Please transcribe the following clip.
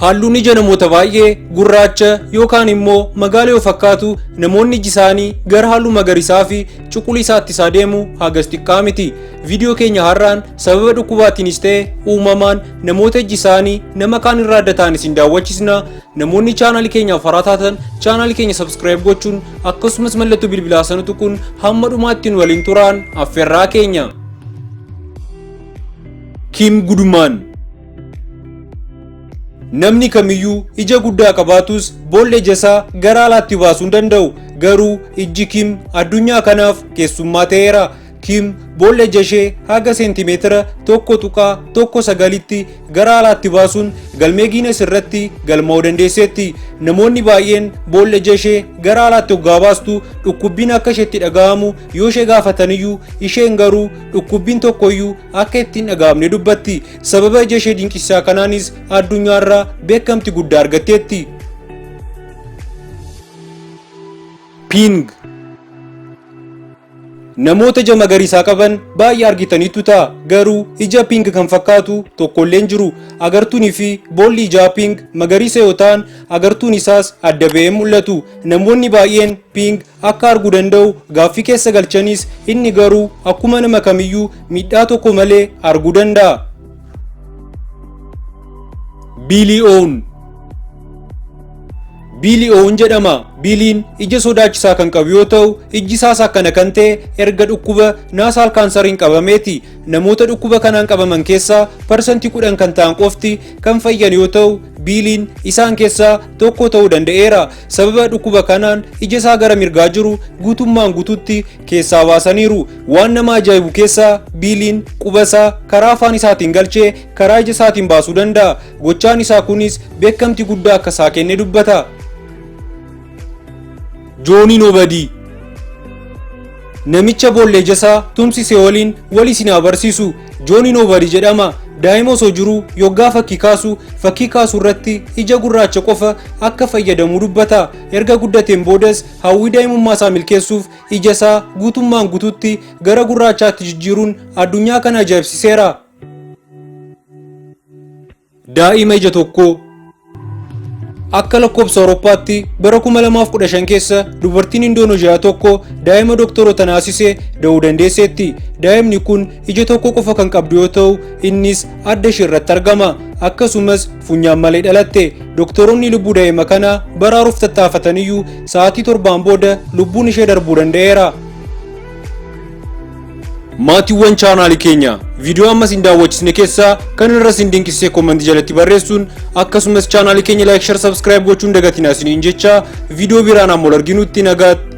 Halluun ija namoota baay'ee gurraacha yookaan immoo magaalaa fakkaatu namoonni iji isaanii gara halluu magariisaa fi cuquliisaatti isaa deemu hagas xiqqaa miti. Viidiyoo keenya har'aan sababa dhukkubaatiinis ta'e uumamaan namoota iji isaanii nama kaan irraa adda ta'an isin daawwachiisna. Namoonni chaanaalii keenyaaf haaraa taatan chaanaalii keenya subscribe gochuun akkasumas mallattoo bilbilaa sana tuquun hamma dhumaatti waliin turaan affeerraa keenya. Kim Gudumaan namni kamiyyuu ija guddaa qabaatus boolla ija isaa gara alaatti baasuu hin danda'u. Garuu ijji Kim addunyaa kanaaf keessummaa ta'eera. Kim boolla ija ishee haga seentimeetira 1.9 gara alaatti baasuun galmee Guinness irratti galmaa'uu dandeesseetti. Namoonni baay'een boolla ija ishee gara alaatti hoggaa baastu dhukkubbiin akka isheetti dhaga'amu yoo ishee gaafataniyyuu isheen garuu dhukkubbiin tokkoyyuu akka ittiin dhaga'amne dubbatti. Sababa ija ishee dinqisiisaa kanaanis addunyaarraa beekamtii guddaa argatteetti. Ping namoota ija magariisaa qaban baay'ee argitaniitu ta'a. Garuu ija Ping kan fakkaatu tokkollee hin jiru. Agartuunii fi boolli ijaa Ping magariisa yoo ta'an agartuun isaas adda ba'ee mul'atu. Namoonni baay'een Ping akka arguu danda'u gaaffii keessa galchanis inni garuu akkuma nama kamiyyuu miidhaa tokko malee arguu danda'a. Billy Owen Billy Owen jedhama. Billiin ija sodaachisaa kan qabu yoo ta'u ijji isaas akkana kan ta'e erga dhukkuba naasaal kaansariin qabameeti. Namoota dhukkuba kanaan qabaman keessaa parsantii 10 kan ta'an qofti kan fayyan yoo ta'u Billiin isaan keessaa tokko ta'uu danda'eera. Sababa dhukkuba kanaan ija isaa gara mirgaa jiru guutummaan guututti keessaa baasaniiru. Waan nama ajaa'ibu keessaa Billiin quba isaa karaa afaan isaatiin galchee karaa ija isaatiin baasuu danda'a. Gochaan isaa kunis beekamtii guddaa akka isaa kenne dubbata. Johnny Nobody namicha boolla ija isaa tumsisee waliin wal isin agarsiisu. Johnny Nobody jedhama. Daa'ima osoo jiruu yoggaa fakkii kaasu irratti ija gurraacha qofa akka fayyadamu dubbata. Erga guddateen boodas hawwii daa'imummaa isaa milkeessuuf ija isaa guutummaan guututti gara gurraachaatti jijjiiruun addunyaa kana ajaa'ibsiiseera. Daa'ima ija tokkoo akka lakkoofsa Awurooppaatti bara 2015 keessa dubartiin Indooneeziyaa tokko daa'ima doktoroota naasisee da'uu dandeesseetti. Daa'imni kun ija tokko qofa kan qabdu yoo ta'u innis adda ishee irratti argama. Akkasumas funyaan malee dhalatte. Doktoroonni lubbuu daa'ima kanaa baraaruuf tattaafataniyyuu sa'aatii 7 booda lubbuun ishee darbuu danda'eera. Maatiiwwan chaanaalii keenya viidiyoo amma isin daawwachiisne keessaa kan irra isin dinqisiisee koomentii jalatti barreessuun akkasumas chaanaalii keenya like share subscribe gochuun dagatinaa isiniin jecha viidiyoo biraan ammoo arginutti nagaatti.